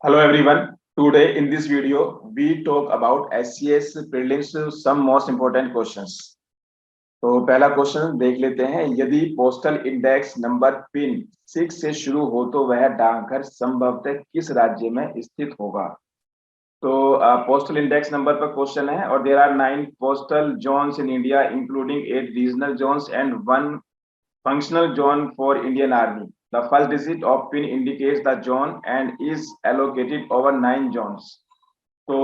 Hello everyone. Today in this video we talk about SCS prelims some most important questions. तो पहला question देख लेते हैं। यदि पोस्टल इंडेक्स नंबर पिन 6 से शुरू हो तो वह डाकघर संभवतः किस राज्य में स्थित होगा। तो पोस्टल इंडेक्स नंबर पर क्वेश्चन है और there are 9 postal zones in India including 8 regional zones and 1 functional zone for Indian Army. The first digit of pin indicates the zone and is allocated over 9 zones. तो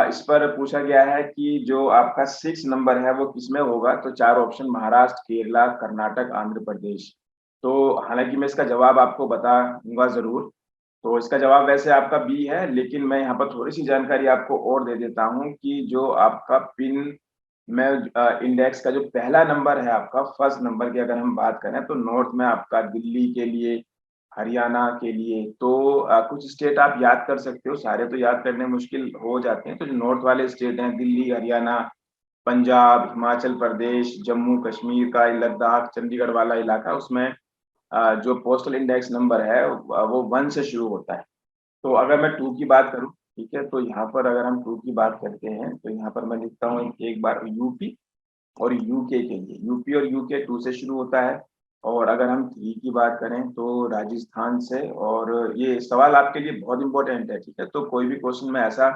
इस पर पूछा गया है कि जो आपका 6 नंबर है वो किसमें होगा। तो चार ऑप्शन महाराष्ट्र, केरला, कर्नाटक, आंध्र प्रदेश। तो हालांकि मैं इसका जवाब आपको बताऊंगा जरूर। तो इसका जवाब वैसे आपका बी है, लेकिन मैं यहाँ पर थोड़ी सी जानकारी आपको और दे देता हूँ कि जो आपका पिन में इंडेक्स का जो पहला नंबर है आपका फर्स्ट नंबर की अगर हम बात करें तो नॉर्थ में आपका दिल्ली के लिए, हरियाणा के लिए। तो कुछ स्टेट आप याद कर सकते हो, सारे तो याद करने मुश्किल हो जाते हैं। तो जो नॉर्थ वाले स्टेट हैं दिल्ली, हरियाणा, पंजाब, हिमाचल प्रदेश, जम्मू कश्मीर का, लद्दाख, चंडीगढ़ वाला इलाका, उसमें जो पोस्टल इंडेक्स नंबर है वो 1 से शुरू होता है। तो अगर मैं 2 की बात करूं, ठीक है, तो यहाँ पर अगर हम 2 की बात करते हैं तो यहाँ पर मैं लिखता हूँ एक बार यूपी और यूके के लिए। यूपी और यूके 2 से शुरू होता है। और अगर हम 3 की बात करें तो राजस्थान से। और ये सवाल आपके लिए बहुत इंपॉर्टेंट है, ठीक है। तो कोई भी क्वेश्चन में ऐसा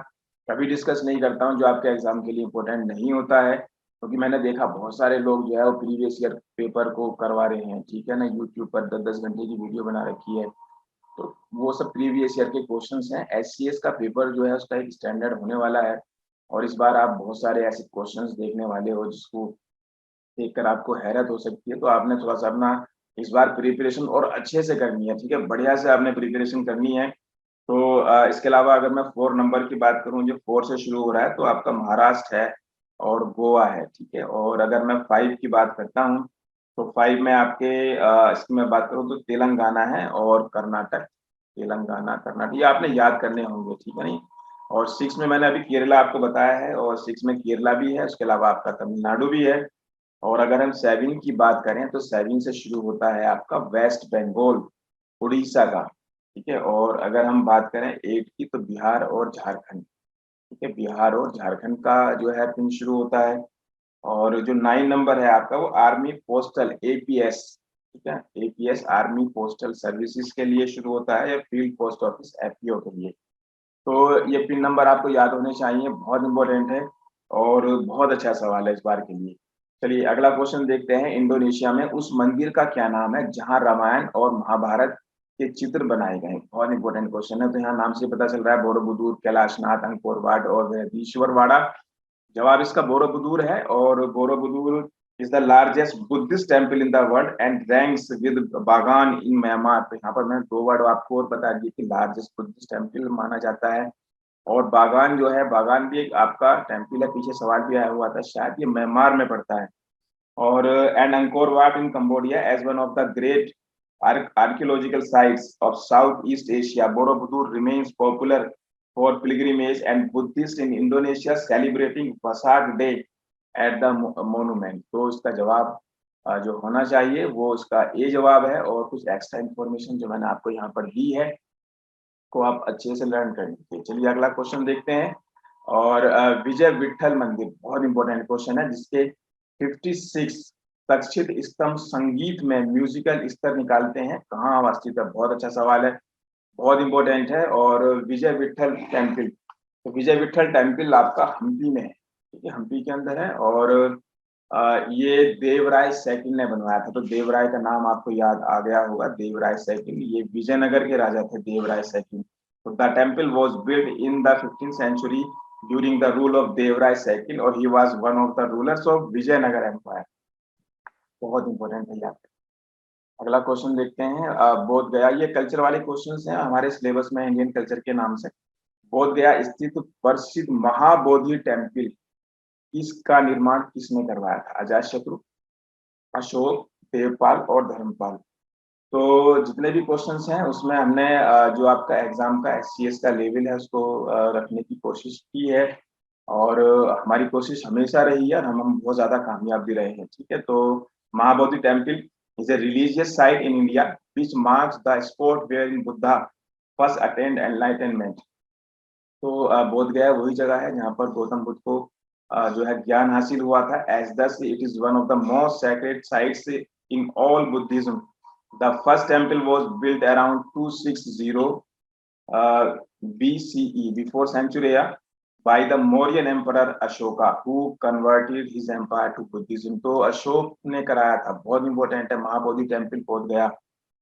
कभी डिस्कस नहीं करता हूँ जो आपके एग्जाम के लिए इंपॉर्टेंट नहीं होता है, क्योंकि मैंने देखा बहुत सारे लोग जो है वो प्रीवियस ईयर पेपर को करवा रहे हैं, ठीक है ना। यूट्यूब पर 10-10 घंटे की वीडियो बना रखी है। तो वो सब प्रीवियस ईयर के क्वेश्चंस हैं। एससीएस का पेपर जो है उसका एक स्टैंडर्ड होने वाला है और इस बार आप बहुत सारे ऐसे क्वेश्चंस देखने वाले हो जिसको देखकर आपको हैरत हो सकती है। तो आपने थोड़ा सा अपना इस बार प्रिपरेशन और अच्छे से करनी है, ठीक है, बढ़िया से आपने प्रिपरेशन करनी है। तो इसके अलावा अगर मैं 4 नंबर की बात करूं, जो 4 से शुरू हो रहा है, तो आपका महाराष्ट्र है और गोवा है, ठीक है। और अगर मैं 5 की बात करता हूं तो 5 में आपके इसकी मैं बात करूं तो तेलंगाना है और कर्नाटक। तेलंगाना, कर्नाटक ये आपने याद करने होंगे, ठीक है नहीं। और 6 में मैंने अभी केरला आपको बताया है और 6 में केरला भी है, उसके अलावा आपका तमिलनाडु भी है। और अगर हम 7 की बात करें तो 7 से शुरू होता है आपका वेस्ट बंगाल, उड़ीसा का, ठीक है। और अगर हम बात करें 8 की तो बिहार और झारखंड, ठीक है, बिहार और झारखंड का जो है पिन शुरू होता है। और जो 9 नंबर है आपका वो आर्मी पोस्टल एपीएस, ठीक है, एपीएस आर्मी पोस्टल सर्विसेज के लिए शुरू होता है या फील्ड पोस्ट ऑफिस एफपीओ के लिए। तो ये पिन नंबर आपको याद होने चाहिए, बहुत इंपॉर्टेंट है और बहुत अच्छा सवाल है इस बार के लिए। चलिए अगला क्वेश्चन देखते हैं। इंडोनेशिया में उस मंदिर का क्या नाम है जहां रामायण और महाभारत के चित्र बनाए गए। बहुत इंपॉर्टेंट क्वेश्चन है। तो यहाँ नाम से पता चल रहा है बोरोबुदुर, कैलाशनाथ, अंकोर वाट और बृहदीश्वरवाड़ा। जवाब इसका बोरोबुदुर है। और Borobudur is the largest Buddhist temple in the world and ranks with बागान इन म्यांमार। तो यहाँ पर मैंने 2 वर्ड आपको और बता दिए कि लार्जेस्ट बुद्धिस्ट टेम्पल माना जाता है और बागान जो है, बागान भी एक आपका टेम्पल है। पीछे सवाल भी आया हुआ था, शायद ये म्यांमार में पड़ता है। और and Angkor Wat in Cambodia as one of the great archaeological sites of Southeast Asia. Borobudur remains popular for pilgrimage and Buddhists in Indonesia celebrating Vesak Day at the monument. तो इसका जवाब जो होना चाहिए वो इसका ए जवाब है। और कुछ एक्स्ट्रा इन्फॉर्मेशन जो मैंने आपको यहाँ पर दी है को आप अच्छे से लर्न कर लीजिए। चलिए अगला क्वेश्चन देखते हैं। और विजय विठल मंदिर बहुत इंपॉर्टेंट क्वेश्चन है, जिसके 56 तक्षित स्तंभ संगीत में म्यूजिकल स्तर निकालते हैं, कहाँ अवस्थित है। बहुत अच्छा सवाल है, बहुत इंपॉर्टेंट है। और विजय विठल टेम्पल, तो विजय विठल टेम्पल आपका हम्पी में है, ठीक है, हम्पी के अंदर है। और ये देवराय सेकंड ने बनवाया था। तो देवराय का नाम आपको याद आ गया होगा, देवराय सेकंड, ये विजयनगर के राजा थे, देवराय सेकंड। तो the temple was built in the 15th century during the rule of Devaraya second और he was one of the rulers of Vijayanagar empire. बहुत इंपॉर्टेंट है यार। अगला क्वेश्चन देखते हैं। बोध गया, ये कल्चर वाले क्वेश्चंस हैं हमारे सिलेबस में इंडियन कल्चर के नाम से। बोध गया स्थित प्रसिद्ध महाबोधि टेम्पल इसका निर्माण किसने करवाया था। अजातशत्रु, अशोक, देवपाल और धर्मपाल। तो जितने भी क्वेश्चंस हैं उसमें हमने जो आपका एग्जाम का एससीएस का लेवल है उसको रखने की कोशिश की है। और हमारी कोशिश हमेशा रही है और हम बहुत ज्यादा कामयाब भी रहे हैं, ठीक है। तो Mahabodhi temple is a religious site in India which marks the spot wherein Buddha first attend enlightenment. तो बोध गया वही जगह है जहाँ पर गौतम बुद्ध को जो है ज्ञान हासिल हुआ था। As thus it is one of the most sacred sites in all Buddhism. The first temple was built around 260 BCE, before century, by the Mauryan emperor Ashoka, who converted his empire to Buddhism। तो अशोक ने कराया था, बहुत important है। Mahabodhi temple बोध गया,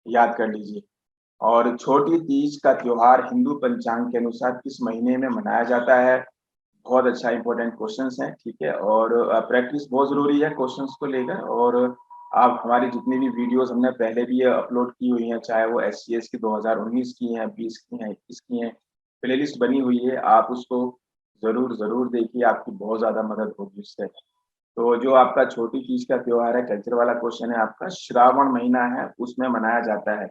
याद कर लीजिए। और छोटी तीज का त्योहार हिंदू पंचांग के अनुसार किस महीने में मनाया जाता है? बहुत अच्छा इंपॉर्टेंट क्वेश्चंस हैं, ठीक है। और प्रैक्टिस बहुत जरूरी है क्वेश्चंस को लेकर। और आप हमारी जितनी भी वीडियोस हमने पहले भी अपलोड की हुई हैं, चाहे वो SCS की 2019 की हैं, 20 की हैं, 21 की हैं, प्लेलिस्ट बनी हुई है, आप उसको जरूर देखिए, आपकी बहुत ज्यादा मदद होगी उससे। तो जो आपका छोटी तीज का त्योहार है, कल्चर वाला क्वेश्चन है आपका, श्रावण महीना है उसमें मनाया जाता है।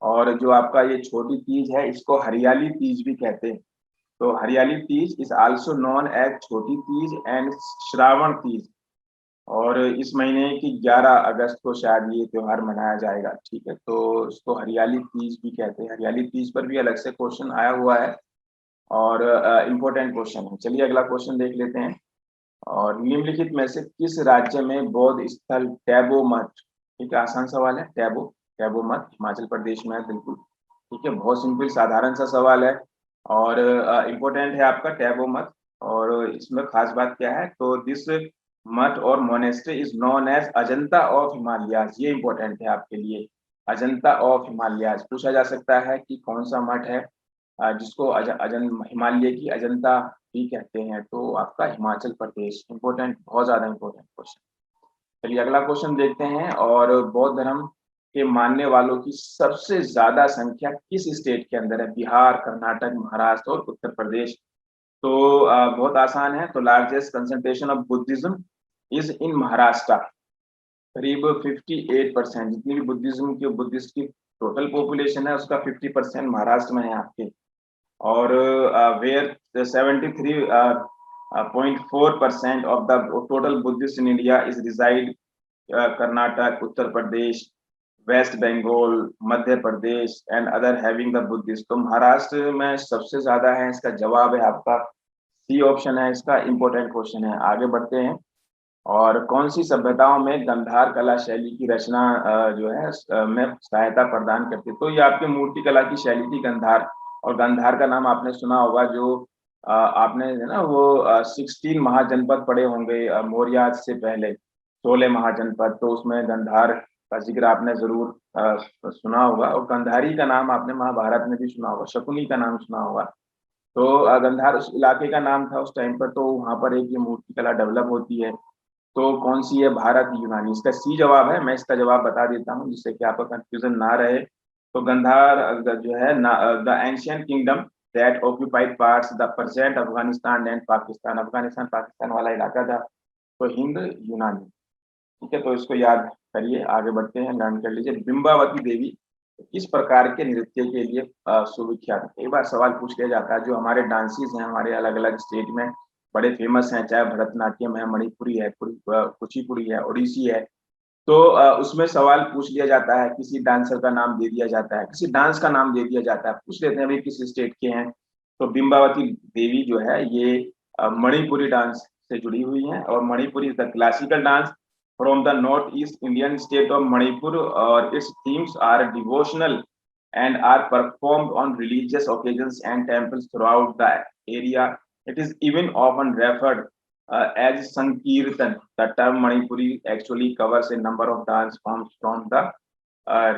और जो आपका ये छोटी तीज है इसको हरियाली तीज भी कहते हैं। तो Hariyali Teej is also known as Chhoti Teej and Shravan Teej. और इस महीने की 11 अगस्त को शायद ये त्योहार मनाया जाएगा, ठीक है। तो इसको हरियाली तीज भी कहते हैं। हरियाली तीज पर भी अलग से क्वेश्चन आया हुआ है और इम्पोर्टेंट क्वेश्चन है। चलिए अगला क्वेश्चन देख लेते हैं। और निम्नलिखित में से किस राज्य में बौद्ध स्थल टैबो मठ? ठीक है, आसान सवाल है। टैबो मठ हिमाचल प्रदेश में है, बिल्कुल ठीक है। बहुत सिंपल साधारण सा सवाल है और इम्पोर्टेंट है आपका टैबो मठ। और इसमें खास बात क्या है, तो दिस मठ और monastery is known as Ajanta of Himalayas. ये इंपॉर्टेंट है आपके लिए, अजंता ऑफ हिमालयाज। पूछा जा सकता है कि कौन सा मठ है जिसको हिमालय की अजंता भी कहते हैं? तो आपका हिमाचल प्रदेश। इंपॉर्टेंट, बहुत ज्यादा इंपॉर्टेंट क्वेश्चन। चलिए अगला क्वेश्चन देखते हैं। और बौद्ध धर्म के मानने वालों की सबसे ज्यादा संख्या किस स्टेट के अंदर है? बिहार, कर्नाटक, महाराष्ट्र और उत्तर प्रदेश। तो बहुत आसान है। तो largest concentration of Buddhism is in Maharashtra. करीब 58% जितनी भी बुद्धिस्ट की टोटल पॉपुलेशन है उसका 50% महाराष्ट्र में है आपके। और where 73.4% of the total Buddhist in India is resided Karnataka, Uttar Pradesh, West Bengal, Madhya Pradesh and other having the Buddhist. तो महाराष्ट्र में सबसे ज्यादा है, इसका जवाब है आपका सी ऑप्शन है इसका। इंपॉर्टेंट क्वेश्चन है, आगे बढ़ते हैं। और कौन सी सभ्यताओं में गंधार कला शैली की रचना जो है में सहायता प्रदान करती है? तो ये आपके मूर्ति कला की शैली थी गंधार। और गंधार का नाम आपने सुना होगा, जो आपने है ना वो 16 महाजनपद पढ़े होंगे मौर्य से पहले, 16 महाजनपद। तो उसमें गंधार का जिक्र आपने जरूर सुना होगा। और गंधारी का नाम आपने महाभारत में भी सुना होगा, शकुनी का नाम सुना होगा। तो गंधार उस इलाके का नाम था उस टाइम पर। तो वहां पर एक ये मूर्ति कला डेवलप होती है। तो कौन सी है? भारत, यूनानी। इसका सी जवाब है। मैं इसका जवाब बता देता हूँ जिससे कि आपका कंफ्यूजन ना रहे। तो गंधार जो है the ancient kingdom that occupied parts the present Afghanistan and Pakistan. Afghanistan Pakistan वाला इलाका था। तो हिंद यूनानी, ठीक है। तो इसको याद करिए, आगे बढ़ते हैं, लर्न कर लीजिए। बिंबावती देवी किस प्रकार के नृत्य के लिए सुविख्यात है? कई बार सवाल पूछ लिया जाता है। जो हमारे डांसेस हैं हमारे अलग अलग स्टेट में बड़े फेमस हैं, चाहे भरतनाट्यम है, मणिपुरी है, कुचिपुड़ी है, ओडिसी है। तो उसमें सवाल पूछ लिया जाता है, किसी डांसर का नाम दे दिया जाता है, किसी डांस का नाम दे दिया जाता है, पूछ लेते हैं भाई किस स्टेट के हैं। तो बिंबावती देवी जो है ये मणिपुरी डांस से जुड़ी हुई है। और Manipuri is the classical dance from the northeast Indian state of Manipur, or its themes are devotional and are performed on religious occasions and temples throughout the area. It is even often referred as Sankirtan. The term Manipuri actually covers a number of dance forms from the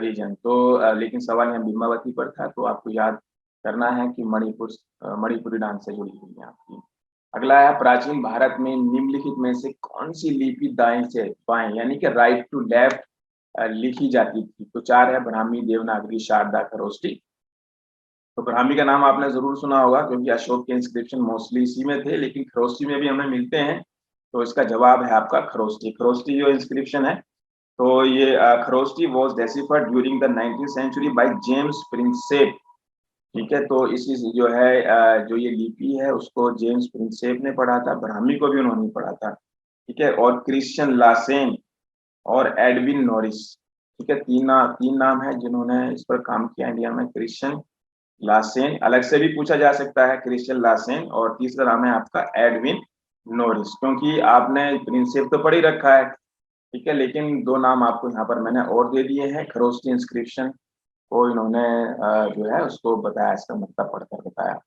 region. तो लेकिन सवाल यहाँ बिंबावती पर था, तो आपको याद करना है कि मणिपुरी डांस से जुड़ी हुई है आपकी। अगला है, प्राचीन भारत में निम्नलिखित में से कौन सी लिपि दाएं से बाएं यानी कि राइट टू लेफ्ट लिखी जाती थी? तो 4 है, ब्राह्मी, देवनागरी, शारदा, खरोष्टी। तो ब्राह्मी का नाम आपने जरूर सुना होगा क्योंकि अशोक के इंस्क्रिप्शन मोस्टली इसी में थे, लेकिन खरोष्टी में भी हमें मिलते हैं। तो इसका जवाब है आपका खरोष्टी। खरोष्टी जो इंस्क्रिप्शन है, तो ये Kharosthi was deciphered during the 19th century by James Prinsep, ठीक है। तो इसी जो है जो ये लिपि है उसको जेम्स प्रिंसेप ने पढ़ा था, ब्राह्मी को भी उन्होंने पढ़ा था, ठीक है। और क्रिश्चियन लासेन और एडविन नॉरिस, ठीक है। तीन नाम है जिन्होंने इस पर काम किया इंडिया में, क्रिश्चियन लासेन, अलग से भी पूछा जा सकता है क्रिश्चियन लासेन। और तीसरा नाम है आपका एडविन नोरिस, क्योंकि आपने प्रिंसिप तो पढ़ ही रखा है, ठीक है, लेकिन दो नाम आपको यहाँ पर मैंने और दे दिए हैं। खरोष्टी इंस्क्रिप्शन को इन्होंने जो है उसको बताया, इसका मतलब पढ़कर बताया।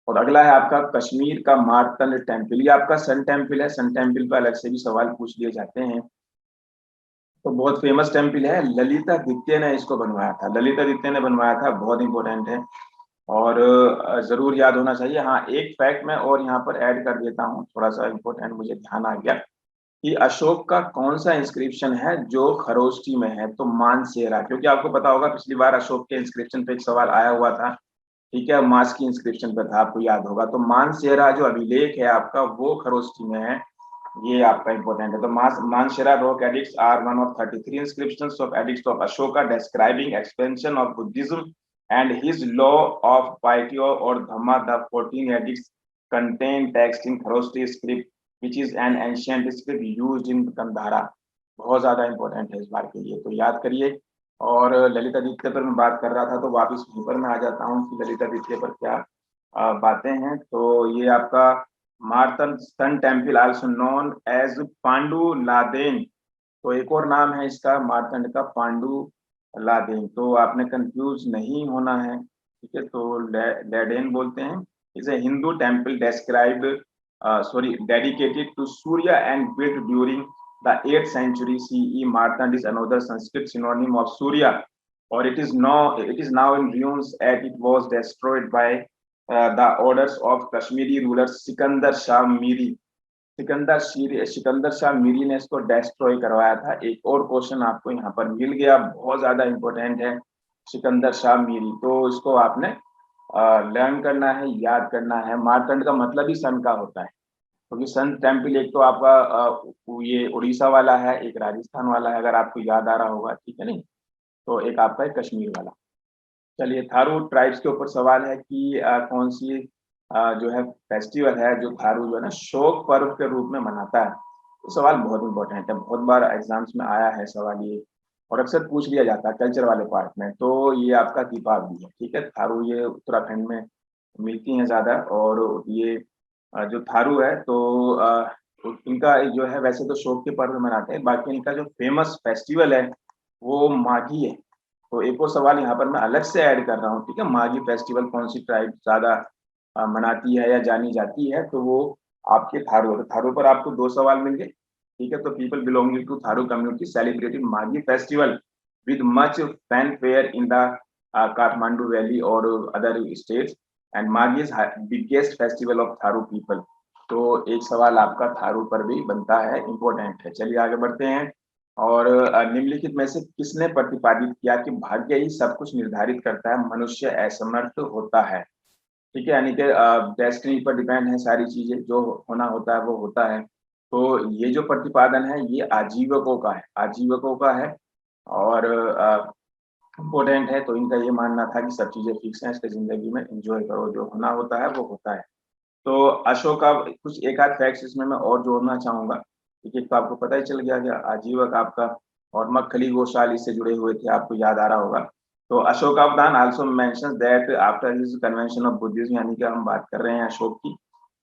और अगला है आपका कश्मीर का मार्तंड टेम्पल, ये आपका सन टेम्पल है। सन टेम्पल पर अलग से भी सवाल पूछ लिए जाते हैं। तो बहुत फेमस टेम्पल है, ललितादित्य ने इसको बनवाया था, ललितादित्य ने बनवाया था, बहुत इंपॉर्टेंट है और जरूर याद होना चाहिए। हाँ, एक फैक्ट मैं और यहाँ पर ऐड कर देता हूँ, थोड़ा सा इंपॉर्टेंट मुझे ध्यान आ गया कि अशोक का कौन सा इंस्क्रिप्शन है जो खरोष्टी में है, तो मानसेरा। क्योंकि आपको पता होगा पिछली बार अशोक के इंस्क्रिप्शन पे एक सवाल आया हुआ था, ठीक है, मास की इंस्क्रिप्शन पे था, आपको याद होगा। तो मानसेरा जो अभिलेख है आपका वो खरोष्टी में है, ये आपका इंपॉर्टेंट है। तो Mansehra rock edicts are one of 33 inscriptions of edicts of Ashoka describing expansion of Buddhism and his law of piety or Dhamma. The 14 edicts contain text in Kharosthi script which is an ancient script used in Gandhara। बहुत ज्यादा important है इस बार के लिए, तो याद करिए। और ललितादित्य पर मैं बात कर रहा था, तो वापस वहीं पर मैं आ जाता हूँ कि ललितादित्य पर क्या बातें हैं। तो ये आपका Martand sun temple also known as Pandu Laidan, तो एक और नाम है इसका मार्तंड का, पांडु लादेन। तो आपने कंफ्यूज नहीं होना है, ठीक है। तो लेडेन बोलते हैं, is a Hindu temple described dedicated to Surya and built during the 8th century CE। Martand is another Sanskrit synonym of Surya, or it is now in ruins as it was destroyed by the orders of Kashmiri ruler Sikandar Shah Miri. Sikandar Shah Miri ने इसको destroy करवाया था। एक और question आपको यहाँ पर मिल गया, बहुत ज्यादा इंपॉर्टेंट है, सिकंदर शाह मीरी, तो इसको आपने लर्न करना है, याद करना है। मार्तंड का मतलब ही सन का होता है, क्योंकि सन टेम्पल एक तो आपका ये उड़ीसा वाला है, एक राजस्थान वाला है, अगर आपको याद आ रहा होगा, ठीक है नहीं। तो एक आपका है कश्मीर वाला। चलिए, थारू ट्राइब्स के ऊपर सवाल है कि कौन सी जो है फेस्टिवल है जो थारू जो है ना शोक पर्व के रूप में मनाता है। तो सवाल बहुत इंपॉर्टेंट है, बहुत बार एग्जाम्स में आया है सवाल ये, और अक्सर पूछ लिया जाता है कल्चर वाले पार्ट में। तो ये आपका दीपावली है, ठीक है। थारू ये उत्तराखंड में मिलती हैं ज्यादा, और ये जो थारू है तो इनका जो है वैसे तो शोक के पर्व मनाते हैं, बाकी इनका जो फेमस फेस्टिवल है वो माघी है। तो एक और सवाल यहाँ पर मैं अलग से ऐड कर रहा हूँ, ठीक है। माघी फेस्टिवल कौन सी ट्राइब ज्यादा मनाती है या जानी जाती है, तो वो आपके थारू है। थारू पर आपको दो सवाल मिल गए, ठीक है। तो people belonging to Tharu community celebrated Maghi festival with much fanfare in the Kathmandu valley और other states, and Maghi is biggest festival of Tharu people. तो एक सवाल आपका थारू पर भी बनता है, इंपॉर्टेंट है। चलिए आगे बढ़ते हैं। और निम्नलिखित में से किसने प्रतिपादित किया कि भाग्य ही सब कुछ निर्धारित करता है, मनुष्य असमर्थ होता है, ठीक है। यानी कि डेस्टिनी पर डिपेंड है सारी चीजें, जो होना होता है वो होता है। तो ये जो प्रतिपादन है ये आजीवकों का है, आजीवकों का है, और इम्पोर्टेंट है। तो इनका ये मानना था कि सब चीजें फिक्स हैं, इसके जिंदगी में एंजॉय करो, जो होना होता है वो होता है। तो अशोक का कुछ एक आध फैक्ट्स इसमें मैं और जोड़ना चाहूंगा, ठीक है। तो आपको पता ही चल गया कि आजीवक आपका, और मक्खली घोषाल इससे जुड़े हुए थे, आपको याद आ रहा होगा। तो Ashokavadana also mentions that after his convention of Buddhism, यानी कि हम बात कर रहे हैं अशोक की।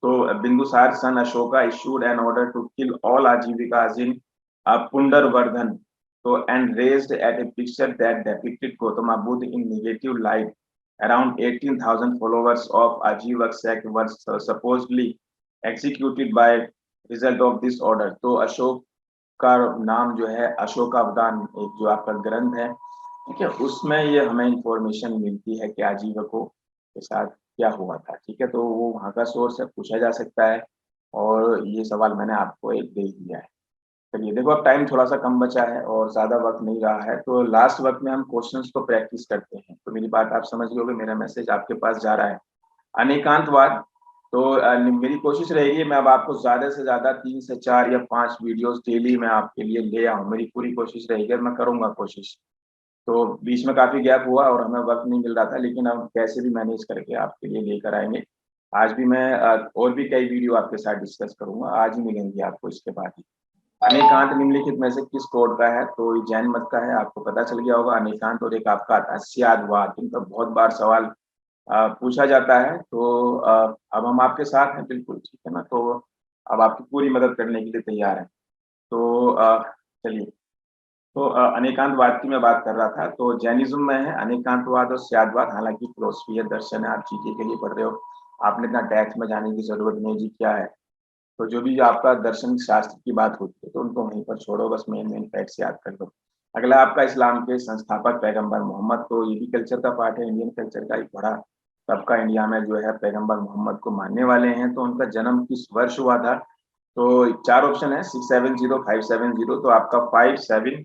तो Bindusara son Ashoka issued an order to kill all Ajivikas in Pundravardhana, so and raised at a picture that depicted Gautama Buddha in negative light। Around 18,000 followers of Ajivak sect were supposedly executed by result of this order। तो अशोक का नाम जो है अशोकावदान, एक जो आपका ग्रंथ है, ठीक है, उसमें ये हमें इंफॉर्मेशन मिलती है कि आजीवकों के साथ क्या हुआ था, ठीक है। तो वो वहाँ का सोर्स है, पूछा जा सकता है, और ये सवाल मैंने आपको एक दे दिया है। चलिए देखो, अब टाइम थोड़ा सा कम बचा है और ज्यादा वक्त नहीं रहा है, तो लास्ट वक्त में हम क्वेश्चंस को प्रैक्टिस करते हैं। तो मेरी बात आप समझ गए, मेरा मैसेज आपके पास जा रहा है। अनेकांतवाद, तो मेरी कोशिश रहेगी मैं अब आपको ज्यादा से ज्यादा 3 से 4 या 5 वीडियोस डेली मैं आपके लिए ले आऊं, मेरी पूरी कोशिश रहेगी, मैं करूंगा कोशिश। तो बीच में काफी गैप हुआ और हमें वक्त नहीं मिल रहा था, लेकिन अब कैसे भी मैनेज करके आपके लिए लेकर आएंगे। आज भी मैं और भी कई वीडियो आपके साथ डिस्कस करूंगा, आज ही मिलेंगे आपको इसके बाद ही। अनेकांत निम्नलिखित में से किस कोड का है, तो ये जैन मत का है, आपको पता चल गया होगा। अनेकांत और एक आपका आता है स्यादवाद, इनका बहुत बार सवाल पूछा जाता है। तो अब हम आपके साथ हैं, बिल्कुल ठीक है ना। तो अब आपकी पूरी मदद करने के लिए तैयार हैं। तो चलिए, तो अनेकांतवाद की मैं बात कर रहा था। तो जैनिज्म में है अनेकांतवाद और स्यादवाद, हालांकि फिलोसफी है, दर्शन है, आप जीके के लिए पढ़ रहे हो, आपने इतना डेप्थ में जाने की जरूरत नहीं जी क्या है। तो जो भी आपका दर्शन शास्त्र की बात होती है तो उनको वहीं पर छोड़ो, बस मेन फैक्ट्स याद कर लो। अगला आपका इस्लाम के संस्थापक पैगंबर मोहम्मद, तो ये भी कल्चर का पार्ट है, इंडियन कल्चर का एक बड़ा सबका इंडिया में जो है पैगंबर मोहम्मद को मानने वाले हैं। तो उनका जन्म किस वर्ष हुआ था? तो 4 ऑप्शन है, 670, 570। तो आपका 570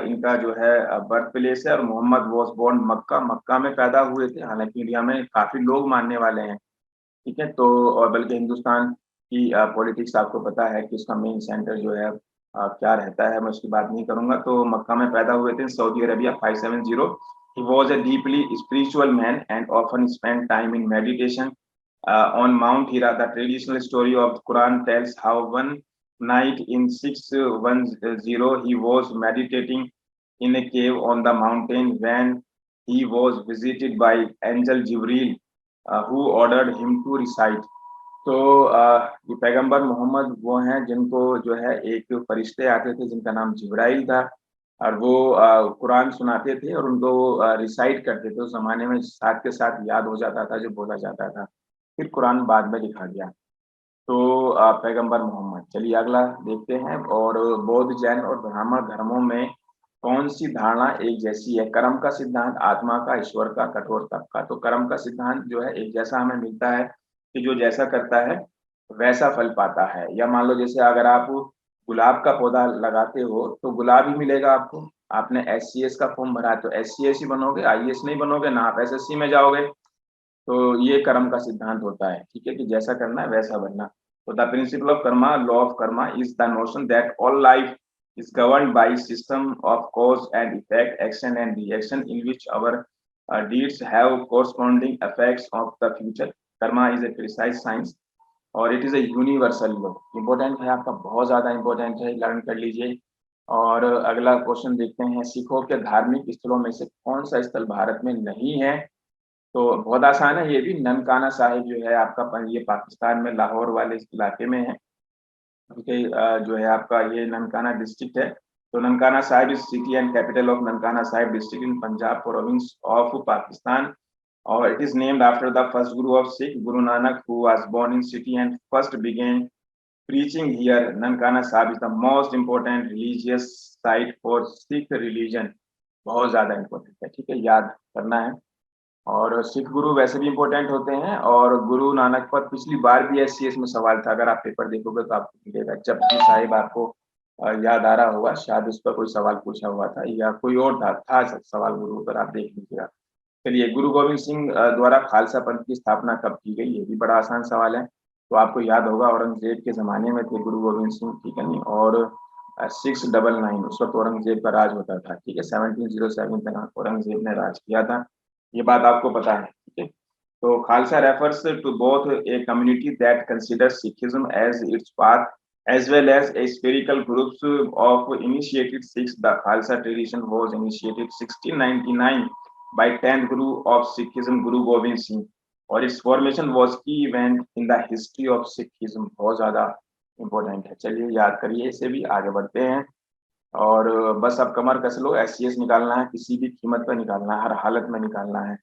इनका जो है बर्थ प्लेस है। और मोहम्मद वॉज बोर्न मक्का, मक्का में पैदा हुए थे। हालांकि इंडिया में काफी लोग मानने वाले हैं, ठीक है। तो और बल्कि हिंदुस्तान की पॉलिटिक्स आपको पता है कि उसका मेन सेंटर जो है क्या रहता है, मैं उसकी बात नहीं करूंगा। तो मक्का में पैदा हुए थे, Saudi Arabia, 570। He was a deeply spiritual man and often spent time in meditation on Mount Hira. The traditional story of the Quran tells how one night in 610 he was meditating in a cave on the mountain when he was visited by angel Jibril, who ordered him to recite. तो ये पैगंबर मोहम्मद वो हैं जिनको जो है एक फरिश्ते आते थे जिनका नाम जिब्राइल था, और वो कुरान सुनाते थे और उनको रिसाइट करते थे। उस जमाने में साथ के साथ याद हो जाता था जो बोला जाता था। फिर कुरान बाद में लिखा गया। तो पैगंबर मोहम्मद, चलिए अगला देखते हैं। और बौद्ध, जैन और ब्राह्मण धर्मों में कौन सी धारणा एक जैसी है? कर्म का सिद्धांत, आत्मा का, ईश्वर का, कठोर तप का। तो कर्म का सिद्धांत जो है एक जैसा हमें मिलता है कि जो जैसा करता है वैसा फल पाता है। या मान लो जैसे अगर आप गुलाब का पौधा लगाते हो तो गुलाब ही मिलेगा आपको। आपने SCS का फॉर्म भरा तो SCS ही बनोगे, IAS नहीं बनोगे ना, आप SSC में जाओगे। तो ये कर्म का सिद्धांत होता है, ठीक है, कि जैसा करना है वैसा बनना। तो the principle of Karma, law of Karma is the notion that all life is governed by system of cause and effect, action and reaction, in which our deeds have corresponding effects of the future. Karma is a precise science और it is a universal law. Important है आपका, बहुत ज्यादा important है, learn कर लीजिए। और अगला क्वेश्चन देखते हैं, सिखों के धार्मिक स्थलों में से कौन सा स्थल भारत में नहीं है? तो बहुत आसान है ये भी, ननकाना साहिब जो है आपका ये पाकिस्तान में लाहौर वाले इलाके में है, क्योंकि जो है आपका ये ननकाना डिस्ट्रिक्ट है। तो Nankana Sahib is city and capital of Nankana Sahib district in Punjab province of Pakistan. और it is named after the first guru of Sikh, Guru Nanak, who was born in city and first began preaching here. Nankana Sahib is the most important religious site for Sikh religion. बहुत ज्यादा important है, ठीक है, याद करना है। और सिख गुरु वैसे भी इम्पोर्टेंट होते हैं। और गुरु नानक पर पिछली बार भी SCS में सवाल था, अगर आप पेपर देखोगे तो आपको मिलेगा। जपजी साहिब आपको याद आ रहा होगा, शायद उस पर कोई सवाल पूछा हुआ था या कोई और था सवाल गुरु पर, आप देख लीजिएगा। चलिए, गुरु गोविंद सिंह द्वारा खालसा पंथ की स्थापना कब की गई? ये भी बड़ा आसान सवाल है। तो आपको याद होगा औरंगजेब के जमाने में थे गुरु गोविंद सिंह, ठीक है नहीं। और 699 उस वक्त औरंगजेब का राज होता था, ठीक है। 1707 तक औरंगजेब ने राज किया था, ये बात आपको पता है, ठीक है। तो Khalsa refers to both a community that considers Sikhism as its path as well as a spherical groups of initiated Sikhs. The Khalsa tradition was initiated 1699 by 10th Guru of Sikhism, Guru Gobind Singh, और its formation was key event in the history of Sikhism। बहुत ज्यादा important है, चलिए याद करिए इसे भी। आगे बढ़ते हैं। और बस अब कमर कस लो, SCS निकालना है, किसी भी कीमत पर निकालना है, हर हालत में निकालना है।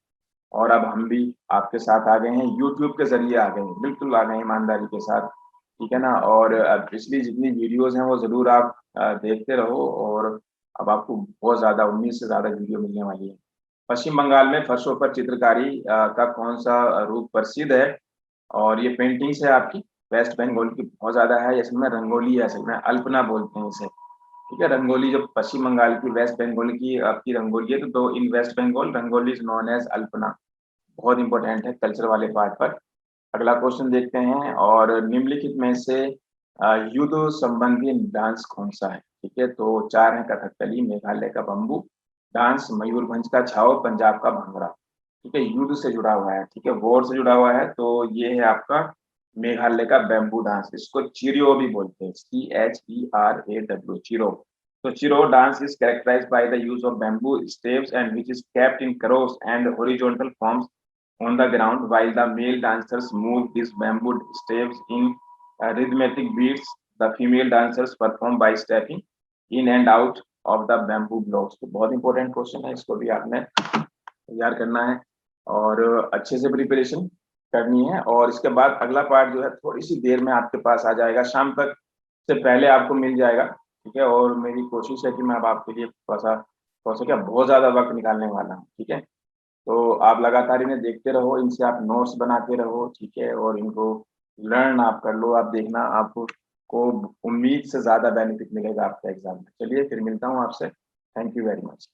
और अब हम भी आपके साथ आ गए हैं, यूट्यूब के जरिए आ गए हैं, बिल्कुल आ गए हैं ईमानदारी के साथ, ठीक है ना। और पिछली जितनी वीडियोस हैं वो जरूर आप देखते रहो। और अब आपको बहुत ज्यादा 19 से ज्यादा वीडियो मिलने वाली है। पश्चिम बंगाल में फर्शों पर चित्रकारी का कौन सा रूप प्रसिद्ध है? और ये पेंटिंग्स है आपकी वेस्ट बंगाल की, बहुत ज्यादा है। असल में रंगोली है, असल में अल्पना बोलते हैं इसे, ठीक है। रंगोली जो पश्चिम बंगाल की, वेस्ट बंगाल की आपकी रंगोली है। तो in West Bengal rangoli is known as alpana. बहुत इंपॉर्टेंट है कल्चर वाले पार्ट पर। अगला क्वेश्चन देखते हैं। और निम्नलिखित में से युद्ध संबंधी डांस कौन सा है? ठीक है, तो 4 है, कथकली, मेघालय का बम्बू डांस, मयूरभंज का छाओ, पंजाब का भांगड़ा, ठीक है। युद्ध से जुड़ा हुआ है, ठीक है, वॉर से जुड़ा हुआ है। तो ये है आपका मेघालय का बैम्बू डांस, इसको चिरियो भी बोलते हैं, CHERAW, चिरो। So Chiro dance is characterized by the use of bamboo staves and which is kept in cross and horizontal forms on the ground, while the male dancers move these bamboo staves in rhythmic beats. The female dancers perform by stepping in and out of the bamboo blocks. तो बहुत important question है, इसको भी आपने तैयार करना है और अच्छे से प्रिपरेशन करनी है। और इसके बाद अगला पार्ट जो है थोड़ी सी देर में आपके पास आ जाएगा, शाम तक से पहले आपको मिल जाएगा, ठीक है। और मेरी कोशिश है कि मैं अब आपके लिए थोड़ा सा क्या बहुत ज्यादा वक्त निकालने वाला हूँ, ठीक है। तो आप लगातार इन्हें देखते रहो, इनसे आप नोट्स बनाते रहो, ठीक है, और इनको लर्न आप कर लो। आप देखना आपको को उम्मीद से ज्यादा बेनिफिट मिलेगा आपके एग्जाम में। चलिए फिर मिलता हूँ आपसे। Thank you very much.